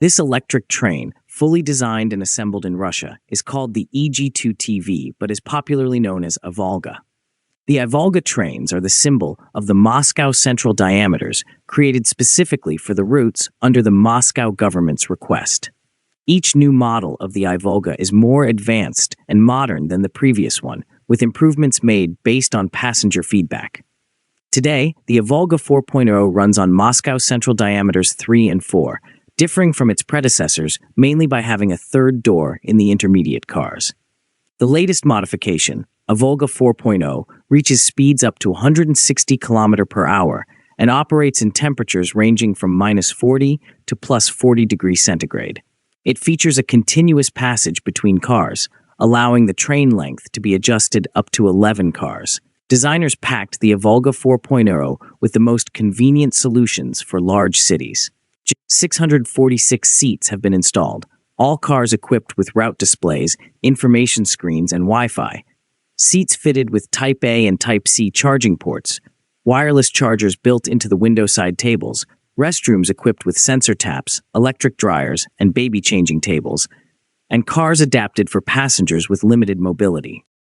This electric train, fully designed and assembled in Russia, is called the EG2Tv but is popularly known as Ivolga. The Ivolga trains are the symbol of the Moscow Central diameters, created specifically for the routes under the Moscow government's request. Each new model of the Ivolga is more advanced and modern than the previous one, with improvements made based on passenger feedback. Today, the Ivolga 4.0 runs on Moscow Central diameters 3 and 4, differing from its predecessors mainly by having a third door in the intermediate cars. The latest modification, Ivolga 4.0, reaches speeds up to 160 km per hour and operates in temperatures ranging from -40 to +40 degrees centigrade. It features a continuous passage between cars, allowing the train length to be adjusted up to 11 cars. Designers packed the Ivolga 4.0 with the most convenient solutions for large cities. 646 seats have been installed, all cars equipped with route displays, information screens, and Wi-Fi. Seats fitted with Type A and Type C charging ports, wireless chargers built into the window side tables, restrooms equipped with sensor taps, electric dryers, and baby changing tables, and cars adapted for passengers with limited mobility.